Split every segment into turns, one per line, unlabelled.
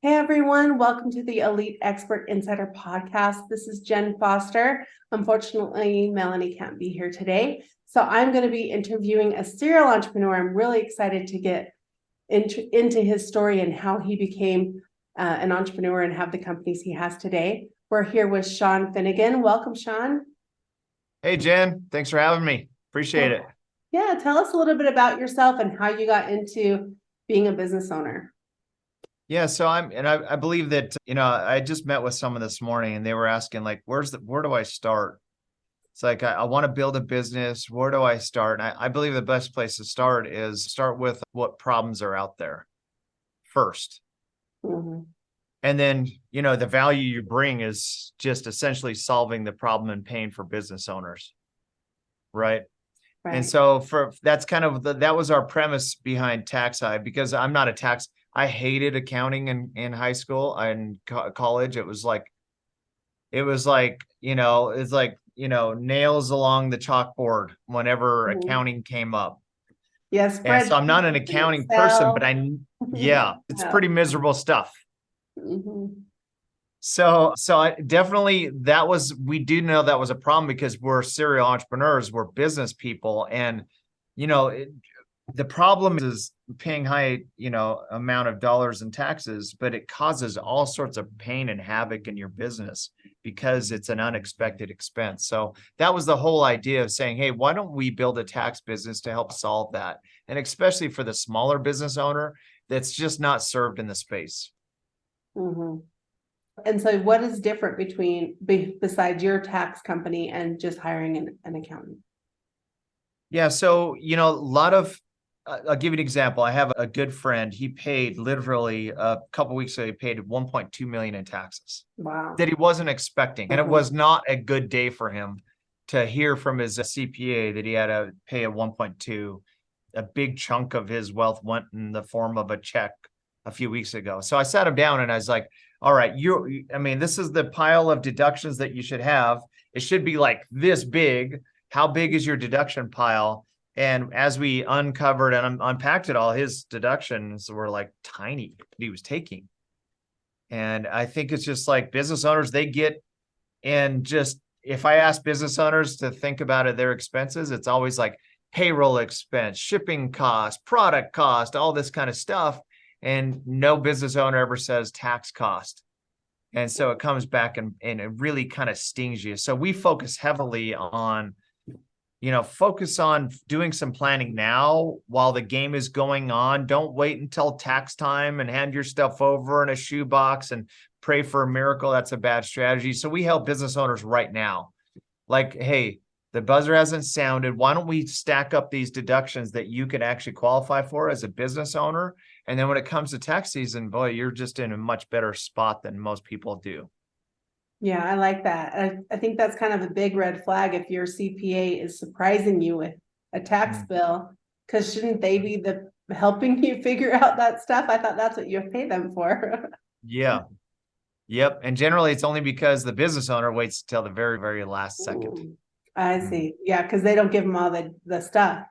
Hey everyone, welcome to the Elite Expert Insider Podcast. This is Jenn Foster. Unfortunately, Melanie can't be here today, so I'm going to be interviewing a serial entrepreneur. I'm really excited to get into his story and how he became an entrepreneur and have the companies he has today. We're here with Shawn Finnegan. Welcome, Shawn.
Hey, Jen, thanks for having me. Appreciate it.
Yeah, tell us a little bit about yourself and how you got into being a business owner.
Yeah, so I believe that, I just met with someone this morning and they were asking like, where do I start? It's like, I want to build a business. Where do I start? And I believe the best place to start is start with what problems are out there first.
Mhm.
And then, the value you bring is just essentially solving the problem and pain for business owners. Right. And
Right.
so that's kind of that was our premise behind TaxHive, because I'm not a tax. I hated accounting in high school and college. It's like nails along the chalkboard whenever
Mhm.
accounting came up.
Yes,
And so I'm not
spreadsheets
an
and
accounting person, but
Excel.
yeah, it's
Yeah.
pretty miserable stuff.
Mhm.
So I definitely we do know that was a problem because we're serial entrepreneurs, we're business people, and you know it, the problem is paying high amount of dollars in taxes, but it causes all sorts of pain and havoc in your business because it's an unexpected expense. So that was the whole idea of saying, hey, why don't we build a tax business to help solve that, and especially for the smaller business owner that's just not served in the space.
Mhm. And so what is different besides your tax company and just hiring an accountant?
Yeah, so a lot of I'll give you an example. I have a good friend. He paid literally a couple weeks ago. He paid 1.2 million in taxes
Wow.
that he wasn't expecting, and it
Mhm.
was not a good day for him to hear from his CPA that he had to pay a 1.2. A big chunk of his wealth went in the form of a check a few weeks ago. So I sat him down and I was like, "All right, this is the pile of deductions that you should have. It should be like this big. How big is your deduction pile?" And as we uncovered and unpacked it all, his deductions were like tiny that he was taking. And I think it's just like business owners, they get and just if I ask business owners to think about their expenses, it's always like payroll expense, shipping cost, product cost, all this kind of stuff. And no business owner ever says tax cost. And so it comes back and it really kind of stings you. So we focus on doing some planning now while the game is going on. Don't wait until tax time and hand your stuff over in a shoebox and pray for a miracle. That's a bad strategy. So we help business owners right now. Like, hey, the buzzer hasn't sounded. Why don't we stack up these deductions that you can actually qualify for as a business owner? And then when it comes to tax season, boy, you're just in a much better spot than most people do.
Yeah, I like that. I think that's kind of a big red flag if your CPA is surprising you with a tax
Mm.
bill, because shouldn't they be helping you figure out that stuff? I thought that's what you pay them for.
Yeah. Yep. And generally, it's only because the business owner waits till the very, very last second.
Mm, I
Mhm.
see. Yeah, because they don't give them all the stuff.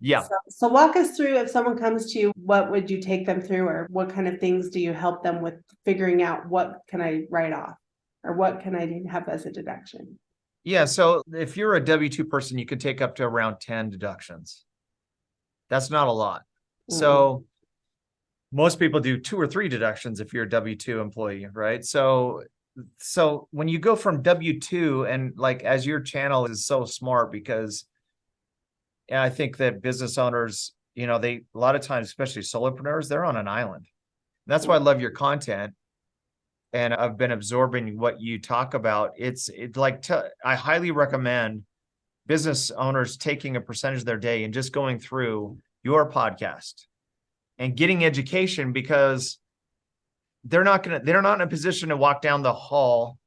Yeah.
So walk us through, if someone comes to you, what would you take them through, or what kind of things do you help them with figuring out what can I write off or what can I have as a deduction?
Yeah. So if you're a W-2 person, you could take up to around 10 deductions. That's not a lot.
Mm,
So most people do 2 or 3 deductions if you're a W-2 employee, right? So when you go from W-2 and like as your channel is so smart because I think that business owners, they a lot of times, especially solopreneurs, they're on an island. That's why I love your content. And I've been absorbing what you talk about. I highly recommend business owners taking a percentage of their day and just going through your podcast and getting education, because they're not in a position to walk down the hall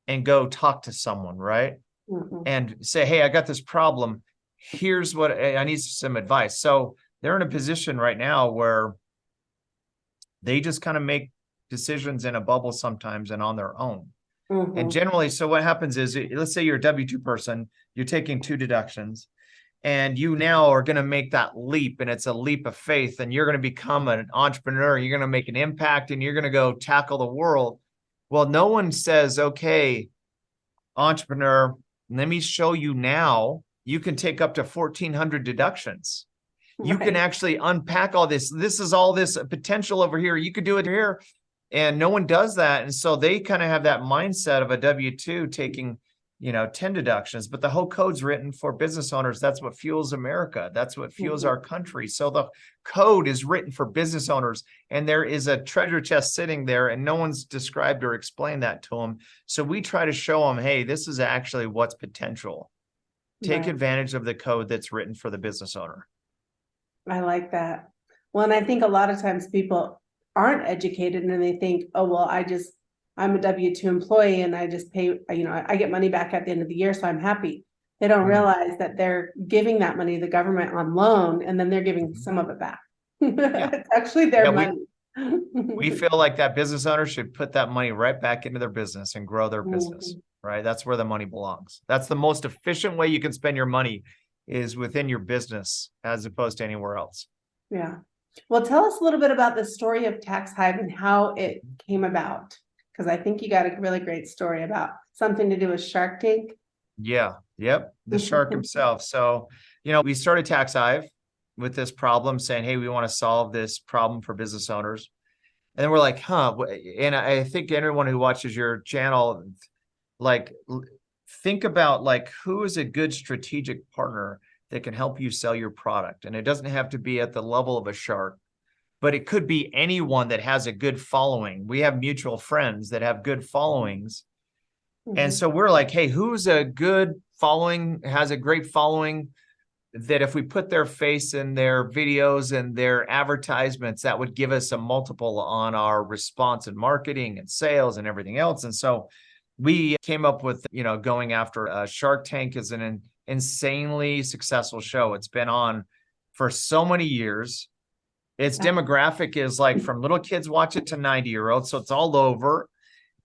and go talk to someone, right?
mhm.
And say, hey, I got this problem. Here's what I need, some advice. So they're in a position right now where they just kind of make decisions in a bubble sometimes and on their own. And
Mhm.
generally, so what happens is, let's say you're a W-2 person, you're taking 2 deductions, And you now are going to make that leap, and it's a leap of faith, and you're going to become an entrepreneur. You're going to make an impact, and you're going to go tackle the world. Well, no one says, okay, entrepreneur, let me show you now. You can take up to 1,400 deductions. You can actually unpack all this. This is all this potential over here. You could do it here. And no one does that. And so they kind of have that mindset of a W-2 taking, 10 deductions, but the whole code's written for business owners. That's what fuels America. That's what fuels our country. So the code is written for business owners, and there is a treasure chest sitting there, and no one's described or explained that to them. So we try to show them, hey, this is actually what's potential. Take advantage of the code that's written for the business owner.
I like that. Well, and I think a lot of times people aren't educated and they think, oh, well, I'm a W-2 employee and I just pay, I get money back at the end of the year, so I'm happy. They don't realize that they're giving that money to the government on loan, and then they're giving some of it back. It's actually their money.
We feel like that business owner should put that money right back into their business and grow their business, right? That's where the money belongs. That's the most efficient way you can spend your money, is within your business as opposed to anywhere else.
Yeah. Well, tell us a little bit about the story of TaxHive and how it came about, because I think you got a really great story about something to do with Shark Tank.
Yeah. Yep. The shark himself. So, we started TaxHive with this problem, saying, hey, we want to solve this problem for business owners. And then we're like, and I think anyone who watches your channel, think about who is a good strategic partner that can help you sell your product. And it doesn't have to be at the level of a shark, but it could be anyone that has a good following. We have mutual friends that have good followings. And so we're like, hey, who's a good following, has a great following, that if we put their face in their videos and their advertisements, that would give us a multiple on our response and marketing and sales and everything else. And so we came up with, going after Shark Tank is an insanely successful show. It's been on for so many years. Its demographic is from little kids watch it to 90-year-olds. So it's all over.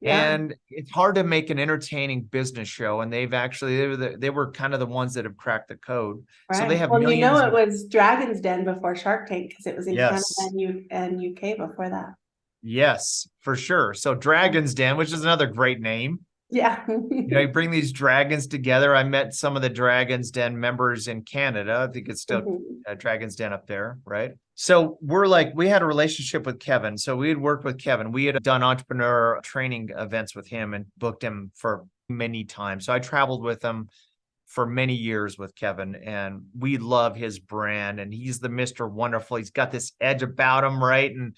Yeah. And it's hard to make an entertaining business show. And they've actually, they were kind of the ones that have cracked the code.
Right.
So they have
millions. It was Dragon's Den before Shark Tank, because it was in Canada and UK before that.
Yes, for sure. So Dragon's Den, which is another great name.
Yeah.
You bring these dragons together. I met some of the Dragon's Den members in Canada. I think it's still Dragon's Den up there, right? So we had a relationship with Kevin. So we had worked with Kevin. We had done entrepreneur training events with him and booked him for many times. So I traveled with him for many years with Kevin, and we love his brand. And he's the Mr. Wonderful. He's got this edge about him, right? And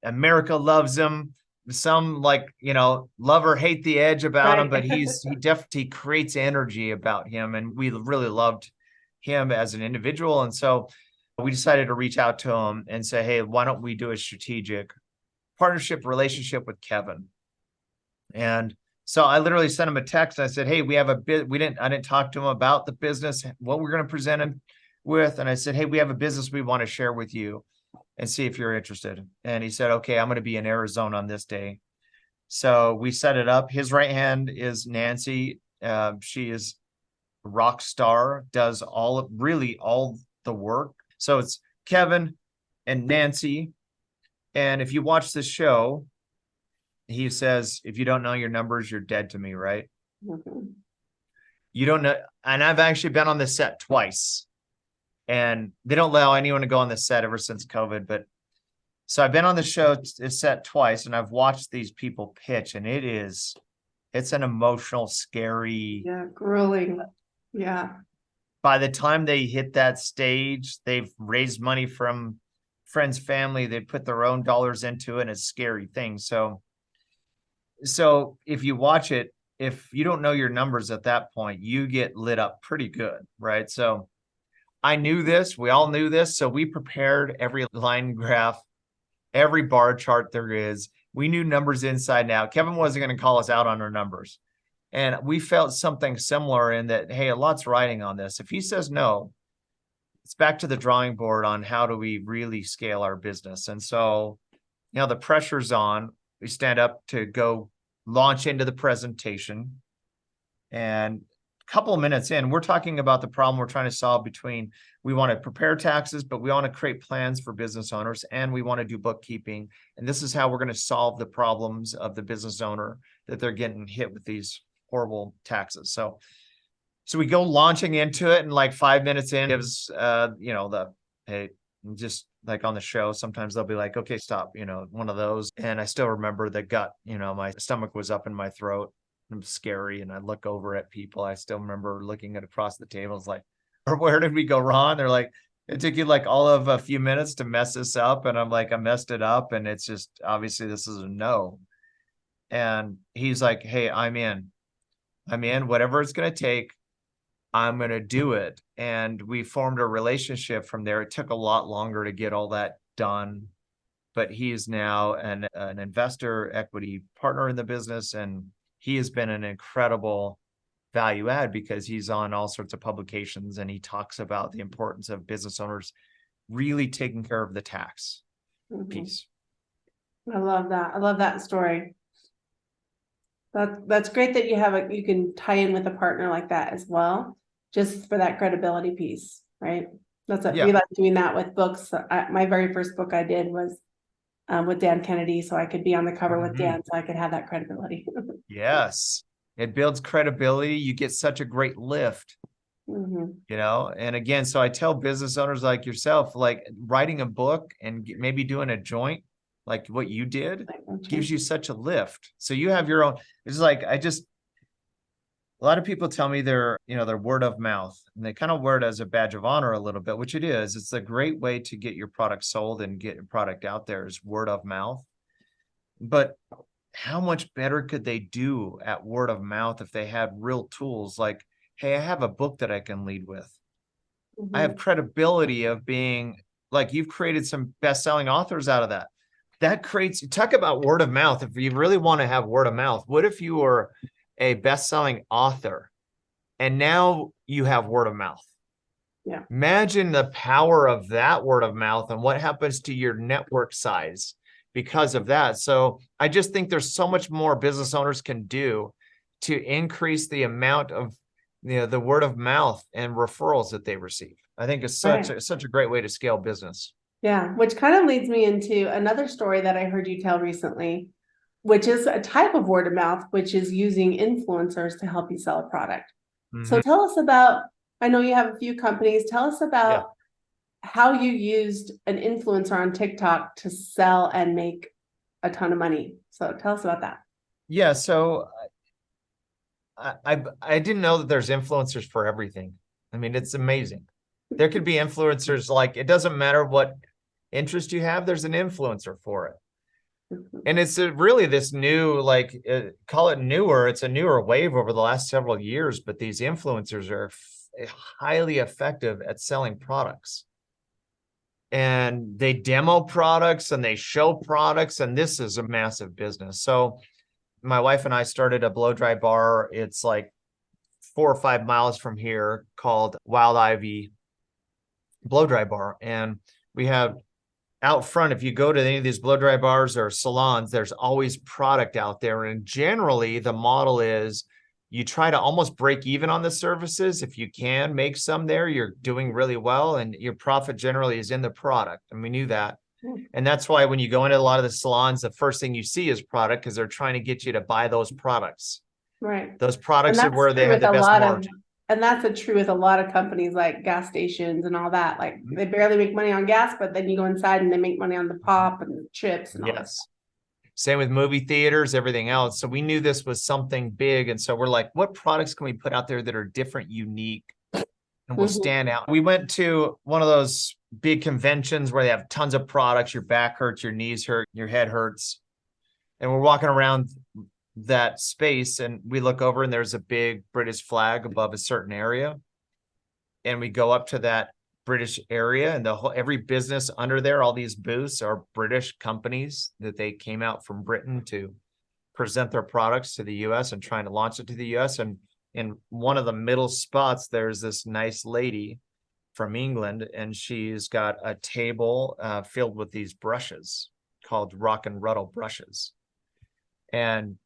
America loves him. Some love or hate the edge about him, but he definitely creates energy about him. And we really loved him as an individual. And so we decided to reach out to him and say, hey, why don't we do a strategic partnership relationship with Kevin? And so I literally sent him a text. And I said, hey, we have a bit. I didn't talk to him about the business, what we're going to present him with. And I said, hey, we have a business we want to share with you and see if you're interested. And he said, okay, I'm going to be in Arizona on this day. So we set it up. His right hand is Nancy. She is a rock star, does all the work. So it's Kevin and Nancy. And if you watch the show, he says, if you don't know your numbers, you're dead to me, right? You don't know. And I've actually been on the set twice. And they don't allow anyone to go on the set ever since COVID. But so I've been on the set twice, and I've watched these people pitch, and it's an emotional, scary.
Yeah, grueling. Yeah.
By the time they hit that stage, they've raised money from friends, family. They put their own dollars into it, and it's a scary thing. So if you watch it, if you don't know your numbers at that point, you get lit up pretty good, right? So I knew this. We all knew this. So we prepared every line graph, every bar chart there is. We knew numbers inside and out. Kevin wasn't going to call us out on our numbers. And we felt something similar in that, hey, a lot's riding on this. If he says no, it's back to the drawing board on how do we really scale our business. And so, the pressure's on. We stand up to go launch into the presentation. And couple of minutes in, we're talking about the problem we're trying to solve between we want to prepare taxes, but we want to create plans for business owners, and we want to do bookkeeping. And this is how we're going to solve the problems of the business owner that they're getting hit with these horrible taxes. So we go launching into it, and like 5 minutes in gives, hey, just like on the show, sometimes they'll be like, okay, stop, one of those. And I still remember the gut, my stomach was up in my throat. It was scary. And I look over at people. I still remember looking at across the tables, like, or where did we go wrong? They're like, it took you like all of a few minutes to mess this up. And I'm like, I messed it up. And it's just, obviously this is a no. And he's like, hey, I'm in, whatever it's going to take. I'm going to do it. And we formed a relationship from there. It took a lot longer to get all that done, but he is now an investor, equity partner in the business. And he has been an incredible value add because he's on all sorts of publications, and he talks about the importance of business owners really taking care of the tax piece.
I love that. I love that story. That's great that you can tie in with a partner like that as well, just for that credibility piece, right? We like doing that with books. My very first book I did was with Dan Kennedy, so I could be on the cover with Dan, so I could have that credibility.
Yes, it builds credibility. You get such a great lift, and again, so I tell business owners like yourself, like writing a book and maybe doing a joint like what you did gives you such a lift. So you have your own, it's like, a lot of people tell me they're word of mouth, and they kind of wear it as a badge of honor a little bit, which it is. It's a great way to get your product sold and get your product out there is word of mouth. But how much better could they do at word of mouth if they had real tools like, hey, I have a book that I can lead with. I have credibility of being, like, you've created some best-selling authors out of that. That creates, talk about word of mouth. If you really want to have word of mouth, what if you were a best-selling author and now you have word of mouth?
Yeah.
Imagine the power of that word of mouth and what happens to your network size because of that. So I just think there's so much more business owners can do to increase the amount of the word of mouth and referrals that they receive. I think it's such a great way to scale business.
Yeah, which kind of leads me into another story that I heard you tell recently, which is a type of word of mouth, which is using influencers to help you sell a product. So tell us about, I know you have a few companies, tell us about how you used an influencer on TikTok to sell and make a ton of money. So tell us about that.
Yeah, so I didn't know that there's influencers for everything. I mean, it's amazing. There could be influencers, like, it doesn't matter what interest you have, there's an influencer for it. And it's really this new, like, call it newer, it's a newer wave over the last several years, but these influencers are highly effective at selling products. And they demo products and they show products, and this is a massive business. So my wife and I started a blow dry bar. It's like 4 or 5 miles from here, called Wild Ivy Blow Dry Bar. And we have out front, if you go to any of these blow dry bars or salons, there's always product out there. And generally the model is you try to almost break even on the services. If you can make some there, you're doing really well, and your profit generally is in the product. And we knew that. And that's why when you go into a lot of the salons, the first thing you see is product, because they're trying to get you to buy those products.
Right.
Those products are where they have the best margin.
And that's true with a lot of companies like gas stations and all that. Like, they barely make money on gas, but then you go inside and they make money on the pop and the chips and all that.
Same with movie theaters, everything else. So we knew this was something big. And so we're like, what products can we put out there that are different, unique, and will stand out? We went to one of those big conventions where they have tons of products. Your back hurts, your knees hurt, your head hurts. And we're walking around that space, and we look over and there's a big British flag above a certain area. And we go up to that British area, and every business under there, all these booths are British companies that they came out from Britain to present their products to the US and trying to launch it to the US. And in one of the middle spots, there's this nice lady from England, and she's got a table filled with these brushes called Rock and Ruddle brushes. And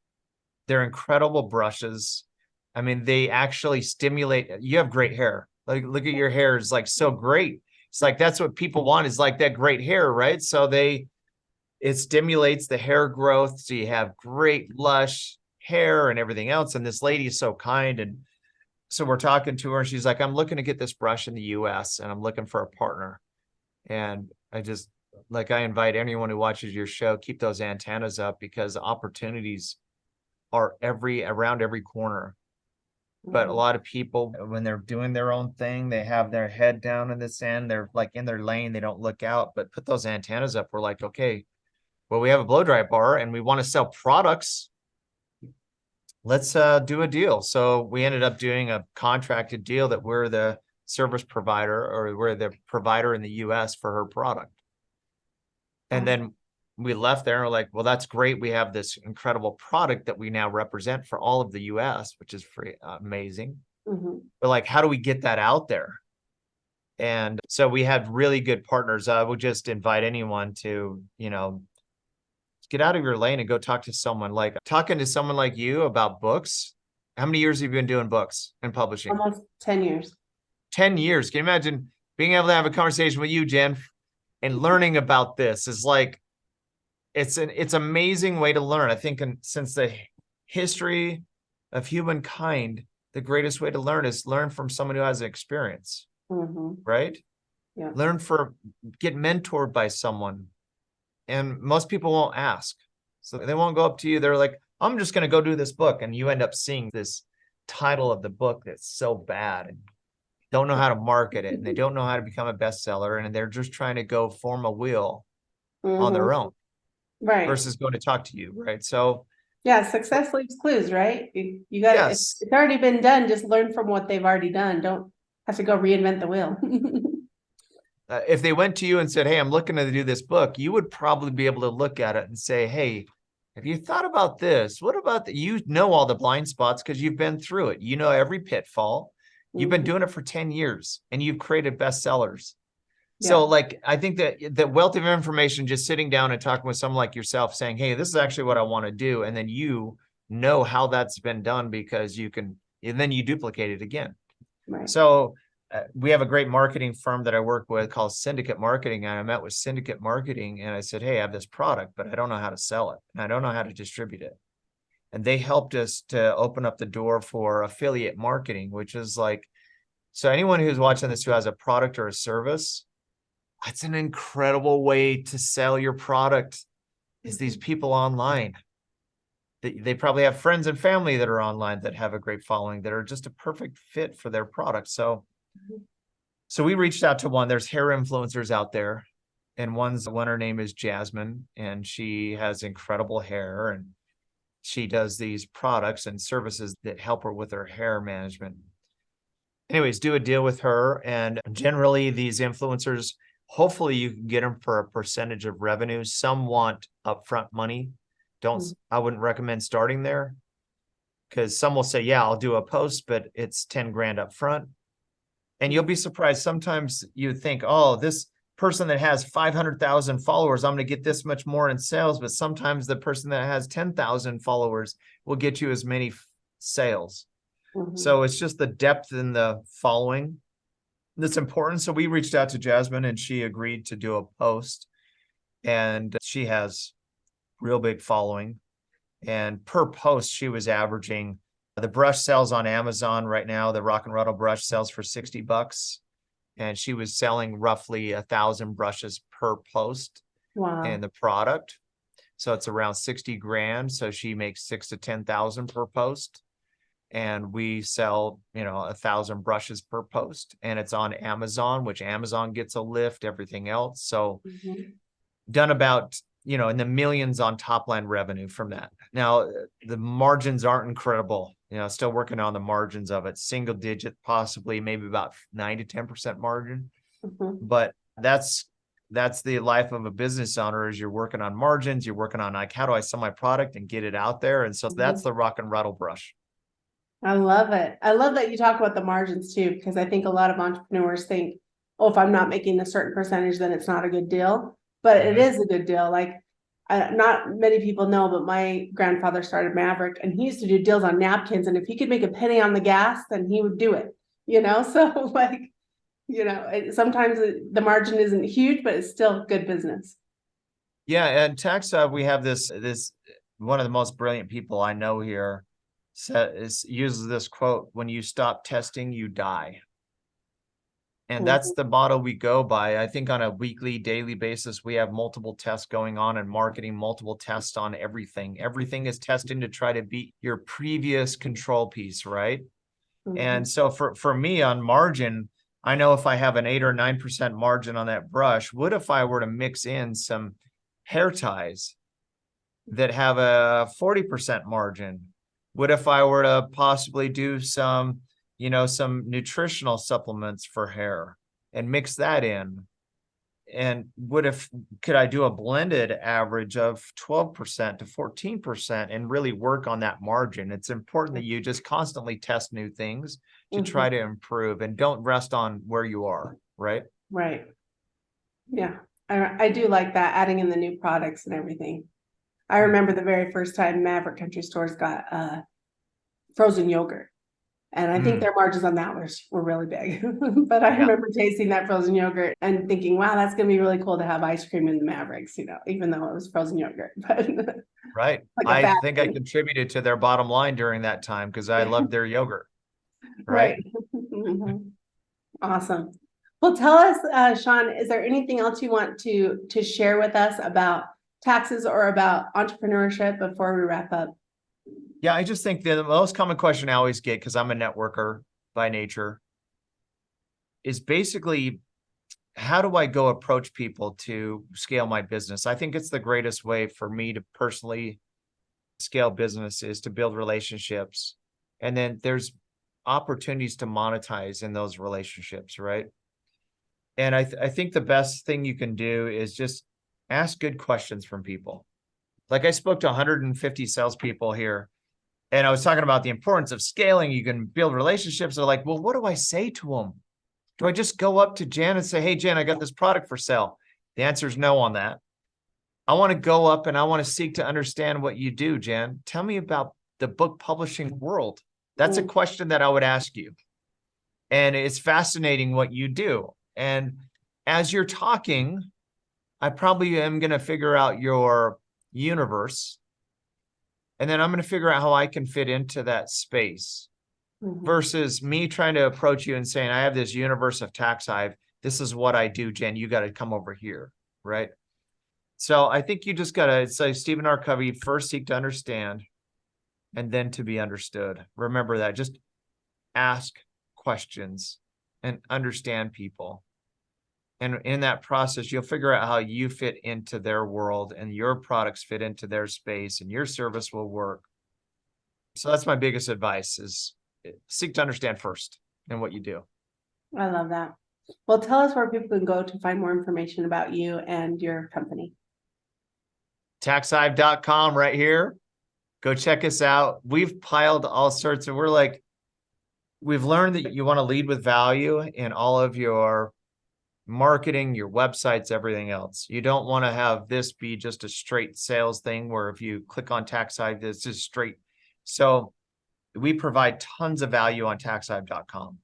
they're incredible brushes. I mean, they actually stimulate. You have great hair. Like, look at your hair is like so great. It's like, that's what people want, is like that great hair, right? So it stimulates the hair growth. So you have great lush hair and everything else. And this lady is so kind. And so we're talking to her and she's like, I'm looking to get this brush in the US and I'm looking for a partner. And I invite anyone who watches your show, keep those antennas up, because opportunities are around every corner. But a lot of people, when they're doing their own thing, they have their head down in this end, they're like in their lane, they don't look out. But put those antennas up. We're like, okay, well, we have a blow dry bar and we want to sell products. Let's do a deal. So we ended up doing a contracted deal that we're the service provider, or we're the provider in the US for her product. And then we left there and we're like, well, that's great. We have this incredible product that we now represent for all of the US, which is amazing. But like, how do we get that out there? And so we had really good partners. I would just invite anyone to, get out of your lane and go talk to someone. Like, talking to someone like you about books. How many years have you been doing books and publishing?
Almost 10 years.
10 years. Can you imagine being able to have a conversation with you, Jen, and learning about this? Is like, it's amazing way to learn. I think since the history of humankind, the greatest way to learn is learn from someone who has experience, right?
Yeah.
Get mentored by someone. And most people won't ask. So they won't go up to you. They're like, I'm just going to go do this book. And you end up seeing this title of the book that's so bad and don't know how to market it. And they don't know how to become a bestseller. And they're just trying to go form a wheel on their own.
Right.
Versus going to talk to you. Right. So
yeah, success leaves clues, right? You got to, it's already been done. Just learn from what they've already done. Don't have to go reinvent the wheel.
If they went to you and said, hey, I'm looking to do this book, you would probably be able to look at it and say, hey, have you thought about this? What about that? You know all the blind spots because you've been through it. You know every pitfall. You've been doing it for 10 years and you've created bestsellers. Yeah. So like, I think that the wealth of information, just sitting down and talking with someone like yourself saying, hey, this is actually what I want to do. And then you know how that's been done because you can, and then you duplicate it again. Right. So we have a great marketing firm that I work with called Syndicate Marketing. And I met with Syndicate Marketing and I said, hey, I have this product, but I don't know how to sell it. And I don't know how to distribute it. And they helped us to open up the door for affiliate marketing, which is like, so anyone who's watching this who has a product or a service, that's an incredible way to sell your product, is these people online. They probably have friends and family that are online that have a great following that are just a perfect fit for their product. So we reached out to one. There's hair influencers out there, and one, her name is Jasmine, and she has incredible hair, and she does these products and services that help her with her hair management. Anyways, do a deal with her, and generally these influencers, hopefully you can get them for a percentage of revenue. Some want upfront money. I wouldn't recommend starting there, because some will say, yeah, I'll do a post, but it's 10 grand up front. And you'll be surprised. Sometimes you think, oh, this person that has 500,000 followers, I'm going to get this much more in sales. But sometimes the person that has 10,000 followers will get you as many sales. So it's just the depth in the following that's important. So we reached out to Jasmine and she agreed to do a post, and she has real big following. And per post, she was averaging, the brush sells on Amazon right now. The Rock and Rattle brush sells for $60, and she was selling roughly 1,000 brushes per post. Wow. In the product. So it's around 60 grand. So she makes 6,000 to 10,000 per post. And we sell, 1,000 brushes per post, and it's on Amazon, which Amazon gets a lift, everything else. So done about, in the millions on top line revenue from that. Now, the margins aren't incredible, still working on the margins of it, single digit, possibly maybe about 9 to 10% margin. But that's the life of a business owner, is you're working on margins, you're working on like, how do I sell my product and get it out there? And so that's the Rock and Rattle brush.
I love it. I love that you talk about the margins too, because I think a lot of entrepreneurs think, oh, if I'm not making a certain percentage, then it's not a good deal. But it is a good deal. Like, not many people know, but my grandfather started Maverick, and he used to do deals on napkins. And if he could make a penny on the gas, then he would do it, So like, sometimes the margin isn't huge, but it's still good business.
Yeah, and TaxHive, we have this one of the most brilliant people I know here uses this quote: "When you stop testing, you die." And that's the motto we go by. I think on a weekly, daily basis, we have multiple tests going on in marketing, multiple tests on everything. Everything is testing to try to beat your previous control piece, right? And so for me on margin, I know if I have an 8 or 9% margin on that brush, what if I were to mix in some hair ties that have a 40% margin? What if I were to possibly do some nutritional supplements for hair and mix that in? And could I do a blended average of 12% to 14% and really work on that margin? It's important that you just constantly test new things to try to improve and don't rest on where you are, right?
Right. Yeah. I do like that, adding in the new products and everything. I remember the very first time Maverick Country Stores got frozen yogurt. And I think their margins on that were really big. But I remember tasting that frozen yogurt and thinking, wow, that's going to be really cool to have ice cream in the Mavericks, even though it was frozen yogurt. But
right.
Like
I think I contributed to their bottom line during that time because I loved their yogurt. Right.
Awesome. Well, tell us, Shawn, is there anything else you want to share with us about taxes or about entrepreneurship before we wrap up?
Yeah, I just think the most common question I always get, because I'm a networker by nature, is basically, how do I go approach people to scale my business? I think it's the greatest way for me to personally scale business is to build relationships. And then there's opportunities to monetize in those relationships, right? And I think the best thing you can do is just ask good questions from people. Like I spoke to 150 salespeople here, and I was talking about the importance of scaling. You can build relationships. They're like, well, what do I say to them? Do I just go up to Jen and say, hey, Jen, I got this product for sale? The answer is no on that. I want to go up and I want to seek to understand what you do, Jen. Tell me about the book publishing world. That's a question that I would ask you. And it's fascinating what you do. And as you're talking, I probably am going to figure out your universe. And then I'm going to figure out how I can fit into that space versus me trying to approach you and saying, I have this universe of TaxHive. This is what I do, Jen. You got to come over here, right? So I think you just got to say, Stephen R. Covey, first seek to understand and then to be understood. Remember that. Just ask questions and understand people. And in that process, you'll figure out how you fit into their world and your products fit into their space and your service will work. So that's my biggest advice is seek to understand first in what you do.
I love that. Well, tell us where people can go to find more information about you and your company.
TaxHive.com right here. Go check us out. We've piled all sorts of, we've learned that you want to lead with value in all of your marketing, your websites, everything else. You don't want to have this be just a straight sales thing where if you click on TaxHive, it's just straight. So we provide tons of value on TaxHive.com.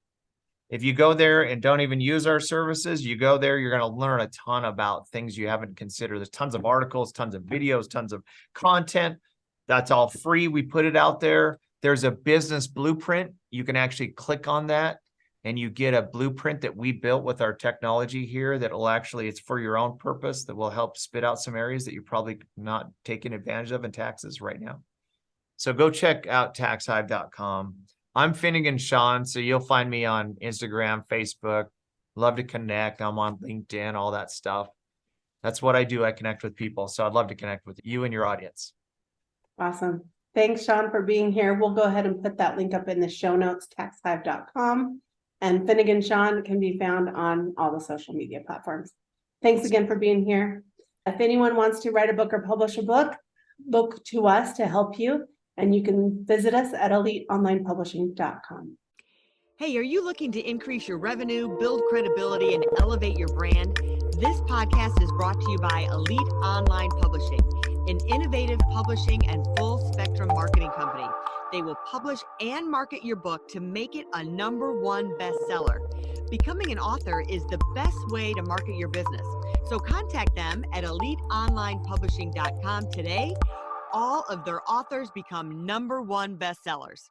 If you go there and don't even use our services, you go there, you're going to learn a ton about things you haven't considered. There's tons of articles, tons of videos, tons of content. That's all free. We put it out there. There's a business blueprint. You can actually click on that and you get a blueprint that we built with our technology here that will actually, it's for your own purpose, that will help spit out some areas that you're probably not taking advantage of in taxes right now. So go check out TaxHive.com. I'm Finnegan Shawn, so you'll find me on Instagram, Facebook. Love to connect. I'm on LinkedIn, all that stuff. That's what I do. I connect with people. So I'd love to connect with you and your audience.
Awesome. Thanks, Shawn, for being here. We'll go ahead and put that link up in the show notes, TaxHive.com. And Finnegan Shawn can be found on all the social media platforms. Thanks again for being here. If anyone wants to write a book or publish a book, look to us to help you. And you can visit us at eliteonlinepublishing.com.
Hey, are you looking to increase your revenue, build credibility, and elevate your brand? This podcast is brought to you by Elite Online Publishing. an innovative publishing and full spectrum marketing company. They will publish and market your book to make it a #1 bestseller. Becoming an author is the best way to market your business. So contact them at eliteonlinepublishing.com today. All of their authors become #1 bestsellers.